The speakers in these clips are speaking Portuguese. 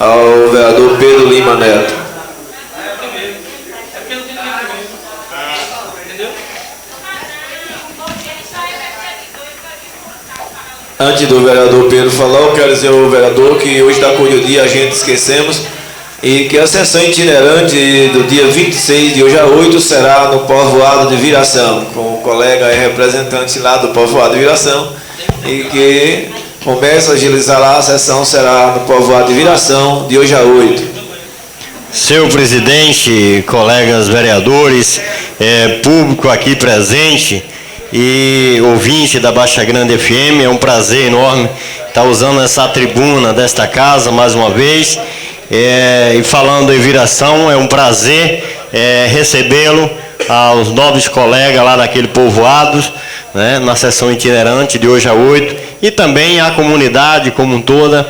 ao vereador Pedro Lima Neto. Antes do vereador Pedro falar, eu quero dizer ao vereador que hoje da cor do dia a gente esquecemos e que a sessão itinerante do dia 26 de hoje a 8 será no povoado de Viração, com o colega e representante lá do povoado de Viração, e que começa a agilizar lá, a sessão será no povoado de Viração de hoje a 8. Senhor presidente, colegas vereadores, público aqui presente e ouvinte da Baixa Grande FM, é um prazer enorme estar usando essa tribuna desta casa mais uma vez, e falando em Viração, é um prazer recebê-lo, aos nobres colegas lá daquele povoado, né, na sessão itinerante de hoje a 8, e também a comunidade como um toda,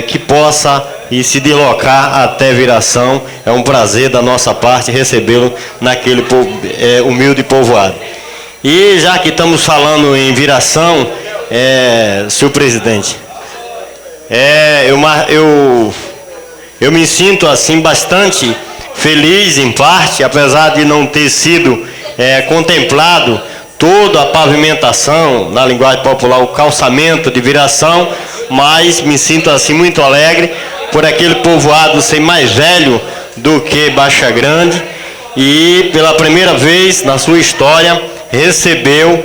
que possa e se deslocar até Viração. É um prazer da nossa parte recebê-lo naquele humilde povoado. E já que estamos falando em Viração, senhor presidente, eu me sinto assim bastante feliz em parte, apesar de não ter sido contemplado toda a pavimentação, na linguagem popular, o calçamento de Viração, mas me sinto assim muito alegre por aquele povoado ser mais velho do que Baixa Grande e pela primeira vez na sua história recebeu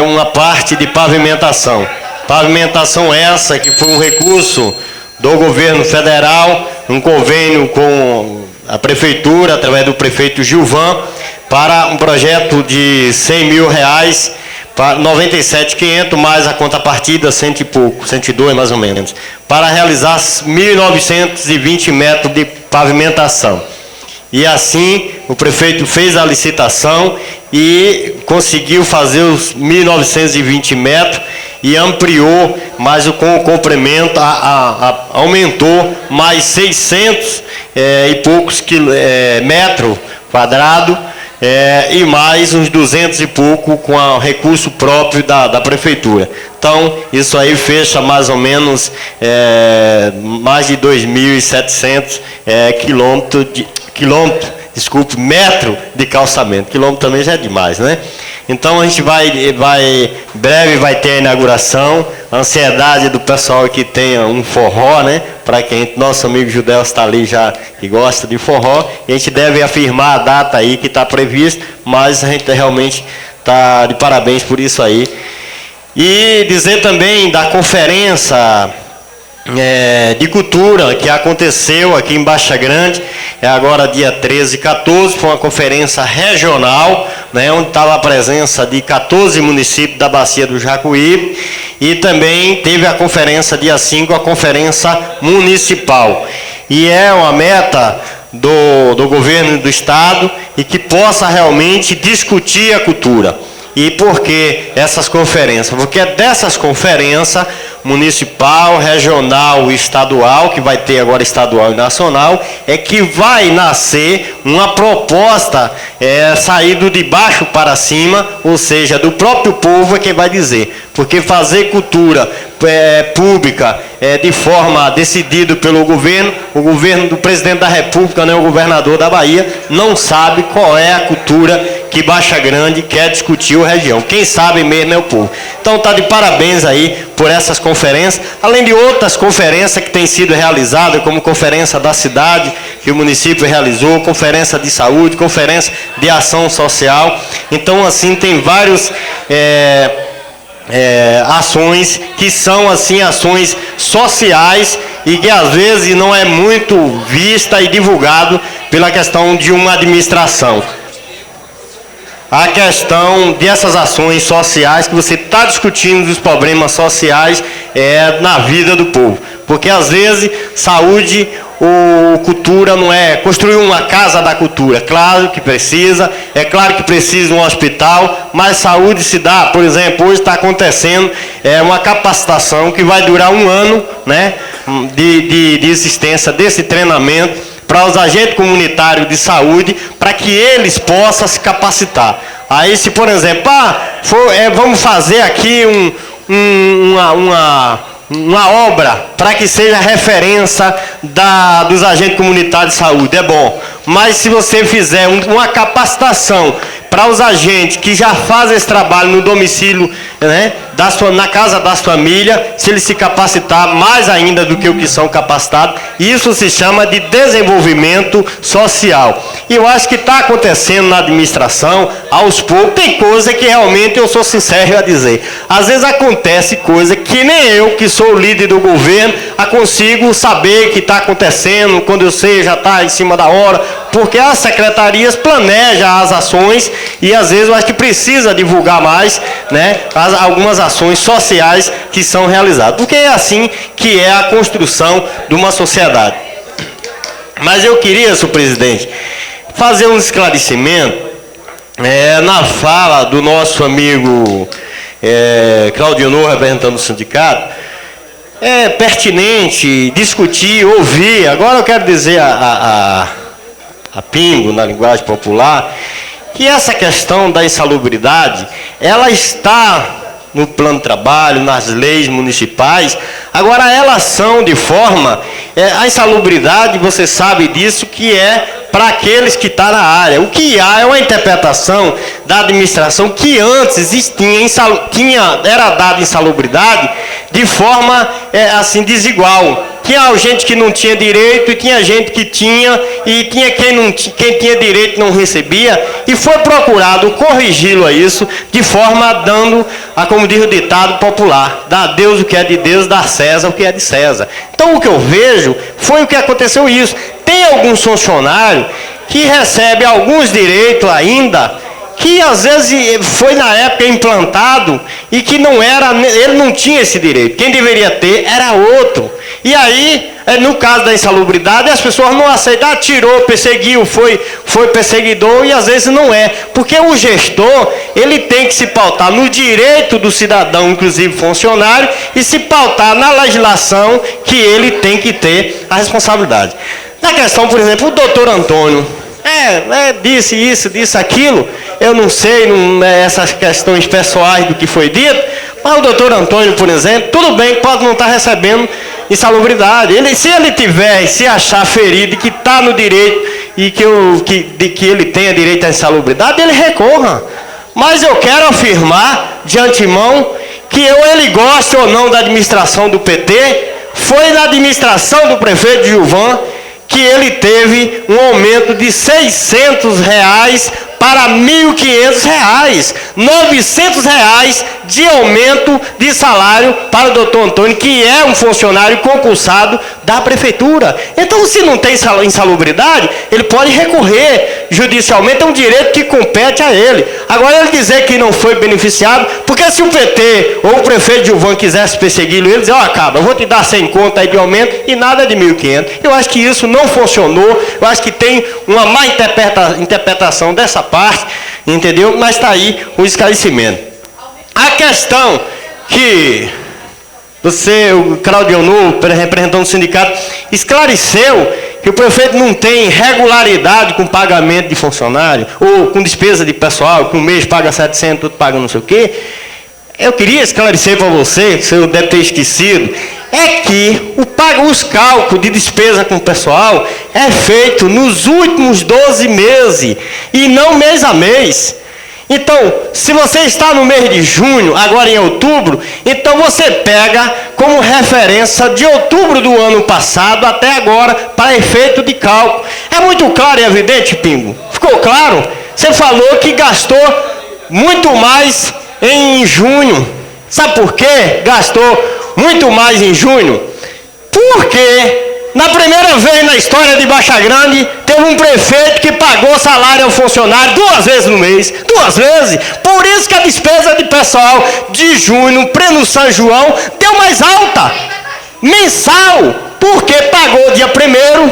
uma parte de pavimentação. Pavimentação essa que foi um recurso do governo federal, um convênio com a prefeitura, através do prefeito Gilvan, para um projeto de R$100 mil, para 97.500, mais a contrapartida, 100 e pouco, 102 mais ou menos, para realizar 1.920 metros de pavimentação. E assim, o prefeito fez a licitação e conseguiu fazer os 1.920 metros e ampliou, mas com o comprimento aumentou mais 600 e poucos metros quadrados, e mais uns 200 e pouco com o recurso próprio da prefeitura. Então, isso aí fecha mais ou menos mais de 2.700 metro de calçamento. Quilômetro também já é demais, né? Então, a gente breve vai ter a inauguração. A ansiedade do pessoal que tenha um forró, né? Para quem, nosso amigo Judeu está ali já, que gosta de forró. E a gente deve afirmar a data aí que está prevista, mas a gente realmente está de parabéns por isso aí. E dizer também da conferência de cultura que aconteceu aqui em Baixa Grande, agora dia 13 e 14, foi uma conferência regional, né, onde estava a presença de 14 municípios da Bacia do Jacuípe, e também teve a conferência dia 5, a conferência municipal. E é uma meta do governo do estado e que possa realmente discutir a cultura. E por que essas conferências? Porque é dessas conferências, municipal, regional e estadual, que vai ter agora estadual e nacional, é que vai nascer uma proposta saído de baixo para cima, ou seja, do próprio povo é quem vai dizer. Porque fazer cultura pública de forma decidida pelo governo, o governo do presidente da República, né, o governador da Bahia, não sabe qual é a cultura que Baixa Grande quer discutir a região. Quem sabe mesmo é o povo. Então está de parabéns aí por essas conferências, além de outras conferências que têm sido realizadas, como conferência da cidade, que o município realizou, conferência de saúde, conferência de ação social. Então, assim, tem vários ações que são, assim, ações sociais e que, às vezes, não é muito vista e divulgado pela questão de uma administração. A questão dessas ações sociais, que você está discutindo os problemas sociais na vida do povo. Porque, às vezes, saúde ou cultura não é construir uma casa da cultura. Claro que precisa, é claro que precisa um hospital, mas saúde se dá. Por exemplo, hoje está acontecendo uma capacitação que vai durar 1 ano, né, de existência desse treinamento, para os agentes comunitários de saúde, para que eles possam se capacitar. Aí, se, por exemplo, vamos fazer aqui uma obra para que seja referência dos agentes comunitários de saúde, é bom. Mas se você fizer uma capacitação para os agentes que já fazem esse trabalho no domicílio, né, na casa das famílias, se eles se capacitar mais ainda do que o que são capacitados, isso se chama de desenvolvimento social. E eu acho que está acontecendo na administração, aos poucos, tem coisa que realmente eu sou sincero a dizer. Às vezes acontece coisa que nem eu, que sou o líder do governo, consigo saber que está acontecendo, quando eu sei já está em cima da hora, porque as secretarias planejam as ações e às vezes eu acho que precisa divulgar mais, né, algumas ações sociais que são realizadas, porque é assim que é a construção de uma sociedade. Mas eu queria, senhor presidente, fazer um esclarecimento na fala do nosso amigo Claudionor, representando o sindicato. É pertinente discutir, ouvir. Agora eu quero dizer a pingo, na linguagem popular, que essa questão da insalubridade, ela está no plano de trabalho, nas leis municipais. Agora, elas são de forma... a insalubridade, você sabe disso, que é para aqueles que estão na área. O que há é uma interpretação da administração que antes era dada insalubridade de forma assim, desigual. Tinha gente que não tinha direito e tinha gente que tinha, e tinha quem tinha direito não recebia, e foi procurado corrigi-lo a isso, de forma dando, como diz o ditado popular, dá a Deus o que é de Deus, dá a César o que é de César. Então o que eu vejo foi o que aconteceu isso. Tem alguns funcionários que recebem alguns direitos ainda, que às vezes foi na época implantado e que não era, ele não tinha esse direito. Quem deveria ter era outro. E aí, no caso da insalubridade, as pessoas não aceitam, tirou, perseguiu, foi perseguidor, e às vezes não é. Porque o gestor, ele tem que se pautar no direito do cidadão, inclusive funcionário, e se pautar na legislação que ele tem que ter a responsabilidade. Na questão, por exemplo, o doutor Antônio, disse isso, disse aquilo, eu não sei essas questões pessoais do que foi dito, mas o doutor Antônio, por exemplo, tudo bem, pode não estar recebendo insalubridade. Se ele se achar ferido e que está no direito e que ele tenha direito à insalubridade, ele recorra. Mas eu quero afirmar de antemão que ele gosta ou não da administração do PT, foi na administração do prefeito Gilvan que ele teve um aumento de R$600 para R$1.500, R$900 de aumento de salário para o doutor Antônio, que é um funcionário concursado da prefeitura. Então, se não tem insalubridade, ele pode recorrer judicialmente, é um direito que compete a ele. Agora, ele dizer que não foi beneficiado, porque se o PT ou o prefeito Gilvan quisesse persegui-lo, ele dizer, acaba, eu vou te dar 100 conto aí de aumento e nada de 1.500. Eu acho que isso não funcionou, eu acho que tem uma má interpretação dessa parte, entendeu? Mas está aí o esclarecimento. A questão que o Claudionor, representante do sindicato, esclareceu que o prefeito não tem regularidade com pagamento de funcionário, ou com despesa de pessoal, que um mês paga 700, outro paga não sei o quê. Eu queria esclarecer para você, que você deve ter esquecido, é que os cálculos de despesa com o pessoal é feito nos últimos 12 meses, e não mês a mês. Então, se você está no mês de junho, agora em outubro, então você pega como referência de outubro do ano passado até agora, para efeito de cálculo. É muito claro e evidente, Pingo? Ficou claro? Você falou que gastou muito mais em junho. Sabe por quê? Gastou muito mais em junho? Porque na primeira vez na história de Baixa Grande, teve um prefeito que pagou salário ao funcionário 2 vezes no mês. 2 vezes. Por isso que a despesa de pessoal de junho, pleno São João, deu mais alta. Mensal. Porque pagou dia 1º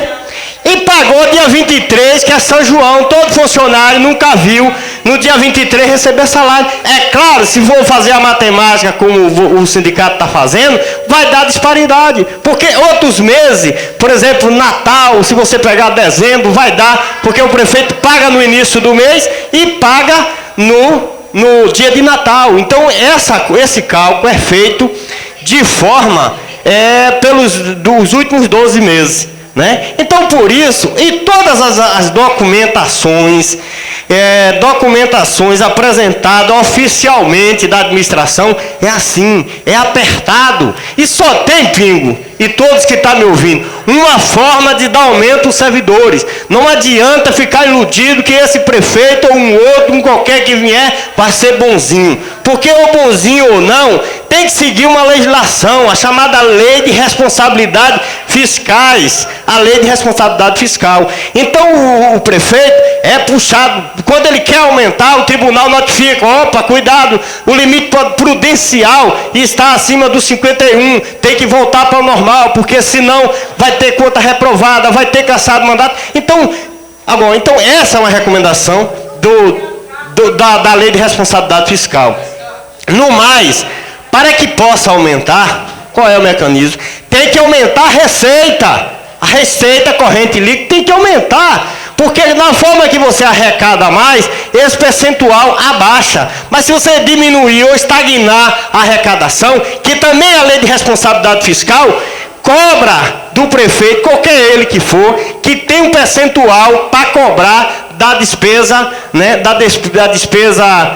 e pagou dia 23, que é São João. Todo funcionário nunca viu no dia 23 receber salário. É claro, se for fazer a matemática como o sindicato está fazendo, vai dar disparidade. Porque outros meses, por exemplo, Natal, se você pegar dezembro, vai dar, porque o prefeito paga no início do mês e paga no dia de Natal. Então, esse cálculo é feito de forma dos últimos 12 meses. Né? Então, por isso, e todas as documentações apresentadas oficialmente da administração, é assim, é apertado. E só tem, Pingo, e todos que estão me ouvindo, uma forma de dar aumento aos servidores. Não adianta ficar iludido que esse prefeito ou um outro, um qualquer que vier, vai ser bonzinho. Porque o bonzinho ou não, tem que seguir uma legislação, a chamada Lei de Responsabilidade Fiscais, a Lei de Responsabilidade Fiscal. Então o prefeito é puxado, quando ele quer aumentar, o tribunal notifica, opa, cuidado, o limite prudencial está acima dos 51, tem que voltar para o normal, porque senão vai ter conta reprovada, vai ter cassado mandato. Então essa é uma recomendação da Lei de Responsabilidade Fiscal. No mais, para que possa aumentar, qual é o mecanismo? Tem que aumentar a receita corrente líquida tem que aumentar, porque na forma que você arrecada mais, esse percentual abaixa. Mas se você diminuir ou estagnar a arrecadação, que também a Lei de Responsabilidade Fiscal cobra do prefeito, qualquer ele que for, que tem um percentual para cobrar da despesa, né, da despesa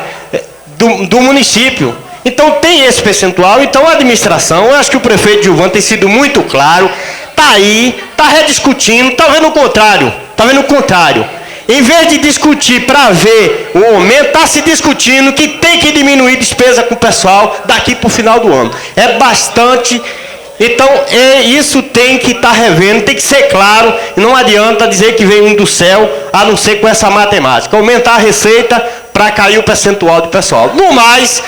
do município. Então tem esse percentual. Então a administração, eu acho que o prefeito Gilvan tem sido muito claro, está aí, está rediscutindo, está vendo o contrário. Em vez de discutir para ver o aumento, está se discutindo que tem que diminuir despesa com o pessoal daqui para o final do ano. É bastante. Então, isso tem que estar revendo, tem que ser claro, e não adianta dizer que vem um do céu, a não ser com essa matemática. Aumentar a receita para cair o percentual do pessoal. No mais,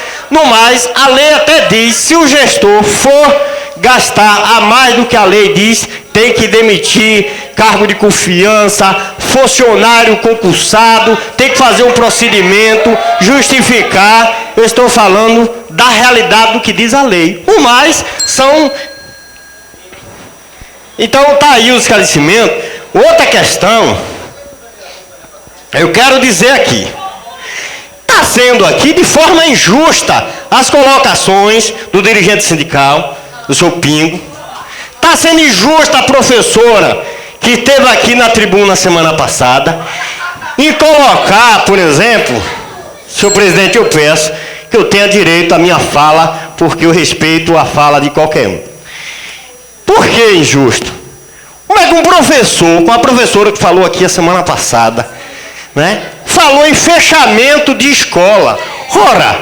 a lei até diz, se o gestor for gastar a mais do que a lei diz, tem que demitir cargo de confiança, funcionário concursado, tem que fazer um procedimento, justificar. Eu estou falando da realidade do que diz a lei. O mais são... Então está aí o esclarecimento. Outra questão, eu quero dizer aqui, está sendo aqui de forma injusta as colocações do dirigente sindical, do seu Pingo. Está sendo injusta a professora que esteve aqui na tribuna semana passada, em colocar, por exemplo, senhor presidente, eu peço que eu tenha direito à minha fala, porque eu respeito a fala de qualquer um. Por que injusto? Como é que um professor, com a professora que falou aqui a semana passada, né, falou em fechamento de escola? Ora,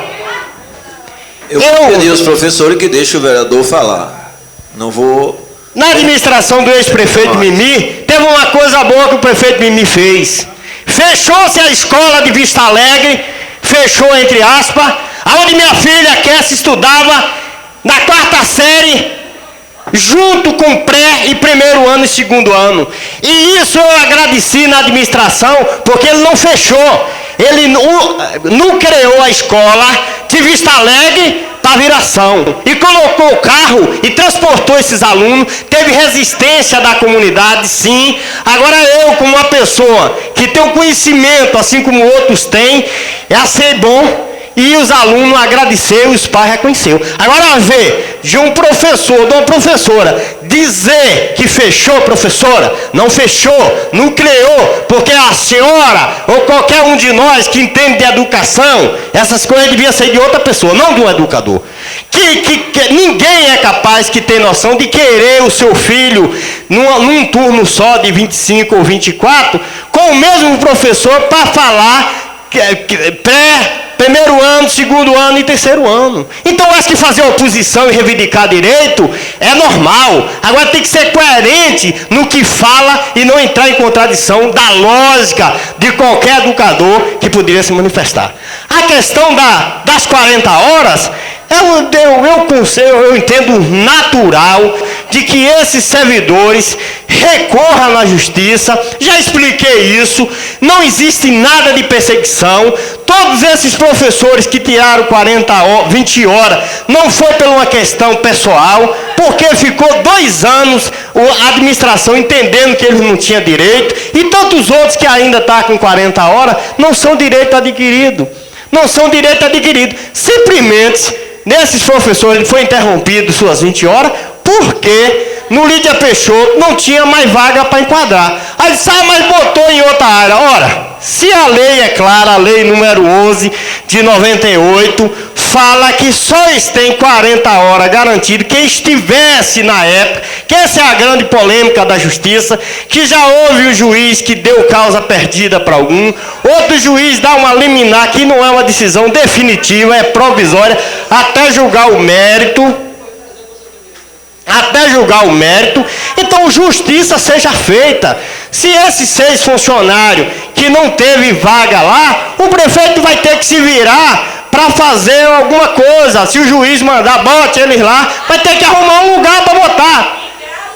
eu vou pedir aos professores que deixem o vereador falar. Não vou... Na administração do ex-prefeito Mimi, teve uma coisa boa que o prefeito Mimi fez. Fechou-se a escola de Vista Alegre, fechou entre aspas, onde minha filha Kessia estudava na 4ª série, junto com pré e primeiro ano e segundo ano. E isso eu agradeci na administração, porque ele não fechou. Ele não criou a escola de Vista Alegre para Viração. E colocou o carro e transportou esses alunos. Teve resistência da comunidade, sim. Agora eu, como uma pessoa que tem o conhecimento, assim como outros têm, achei bom. E os alunos agradeceram, os pais reconheceram. Agora ver de um professor, de uma professora, dizer que fechou, professora, não fechou, não criou, porque a senhora ou qualquer um de nós que entende de educação, essas coisas deviam ser de outra pessoa, não de um educador. Que ninguém é capaz que tem noção de querer o seu filho num turno só de 25 ou 24, com o mesmo professor para falar primeiro ano, segundo ano e terceiro ano. Então acho que fazer oposição e reivindicar direito é normal. Agora tem que ser coerente no que fala e não entrar em contradição da lógica de qualquer educador que poderia se manifestar. A questão das 40 horas, eu entendo natural de que esses servidores recorram na justiça. Já expliquei isso, não existe nada de perseguição. Todos esses professores que tiraram 20 horas, não foi por uma questão pessoal, porque ficou 2 anos a administração entendendo que eles não tinham direito, e tantos outros que ainda estão com 40 horas, não são direito adquirido. Não são direito adquirido. Simplesmente, nesses professores, foi interrompido suas 20 horas, porque no Lídia Peixoto não tinha mais vaga para enquadrar. Aí disse, mas botou em outra área. Ora, se a lei é clara, a lei número 11 de 98, fala que só tem 40 horas garantido quem estivesse na época, que essa é a grande polêmica da justiça, que já houve um juiz que deu causa perdida para algum, outro juiz dá uma liminar que não é uma decisão definitiva, é provisória, até julgar o mérito. Então justiça seja feita. Se esses 6 funcionários que não teve vaga lá, o prefeito vai ter que se virar para fazer alguma coisa. Se o juiz mandar, bote eles lá, vai ter que arrumar um lugar para botar.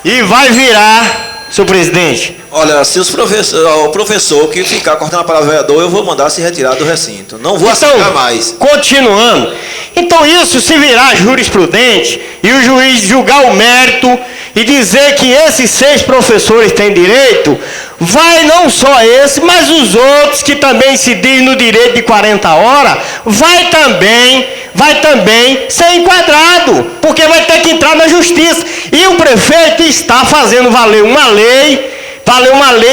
E vai virar, senhor presidente. Olha, se o professor que ficar cortando a palavra vereador, eu vou mandar se retirar do recinto. Não vou aceitar mais. Continuando. Então isso se virar jurisprudente e o juiz julgar o mérito e dizer que esses 6 professores têm direito, vai não só esse, mas os outros que também se dizem no direito de 40 horas, vai também ser enquadrado, porque vai ter que entrar na justiça. E o prefeito está fazendo valer uma lei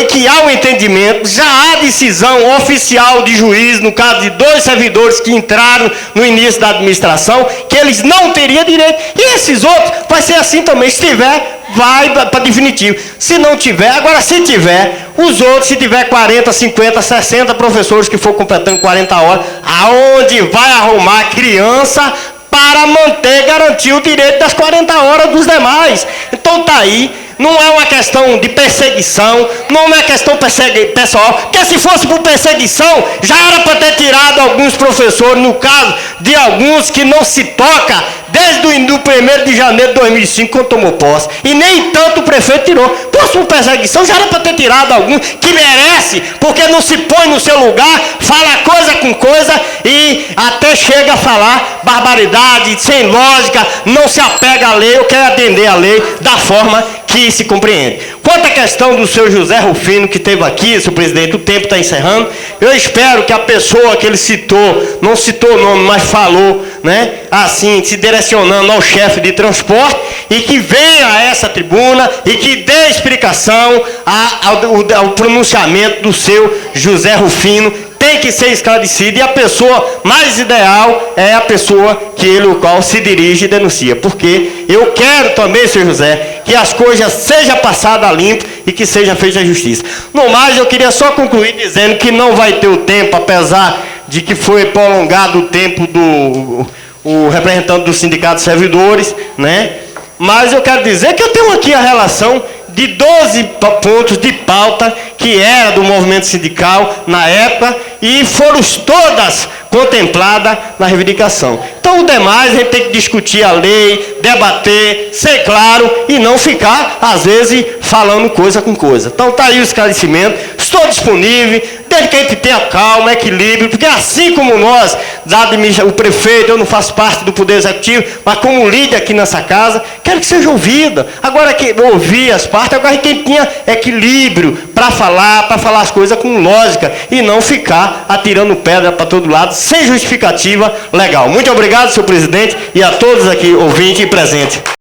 que há um entendimento, já há decisão oficial de juiz, no caso de 2 servidores que entraram no início da administração, que eles não teriam direito. E esses outros, vai ser assim também. Se tiver, vai para definitivo. Se não tiver, agora se tiver, os outros, se tiver 40, 50, 60 professores que for completando 40 horas, aonde vai arrumar criança para manter, garantir o direito das 40 horas dos demais. Então tá aí. Não é uma questão de perseguição, não é uma questão pessoal, porque se fosse por perseguição, já era para ter tirado alguns professores, no caso de alguns que não se toca desde o 1º de janeiro de 2005, quando tomou posse, e nem tanto o prefeito tirou. Por perseguição, já era para ter tirado alguns que merece, porque não se põe no seu lugar, fala coisa com coisa e até chega a falar barbaridade, sem lógica, não se apega à lei, ou quer atender à lei da forma que se compreende. Quanto à questão do seu José Rufino, que esteve aqui, senhor presidente, o tempo está encerrando, eu espero que a pessoa que ele citou, não citou o nome, mas falou, né, assim, se direcionando ao chefe de transporte, e que venha a essa tribuna e que dê explicação ao pronunciamento do seu José Rufino. Tem que ser esclarecido, e a pessoa mais ideal é a pessoa o qual se dirige e denuncia. Porque eu quero também, senhor José, que as coisas sejam passadas a limpo e que seja feita a justiça. No mais, eu queria só concluir dizendo que não vai ter o tempo, apesar de que foi prolongado o tempo o representante do Sindicato de Servidores, né? Mas eu quero dizer que eu tenho aqui a relação de 12 pontos de pauta que era do movimento sindical na época e foram todas contempladas na reivindicação. Então o demais a gente tem que discutir a lei, debater, ser claro e não ficar, às vezes, falando coisa com coisa. Então está aí o esclarecimento, estou disponível, desde que a gente tenha calma, equilíbrio, porque assim como nós, o prefeito, eu não faço parte do Poder Executivo, mas como líder aqui nessa casa, quero que seja ouvida. Agora que ouvir as partes, agora a gente tenha equilíbrio para falar as coisas com lógica e não ficar atirando pedra para todo lado, sem justificativa legal. Muito obrigado, senhor presidente, e a todos aqui ouvintes e presentes.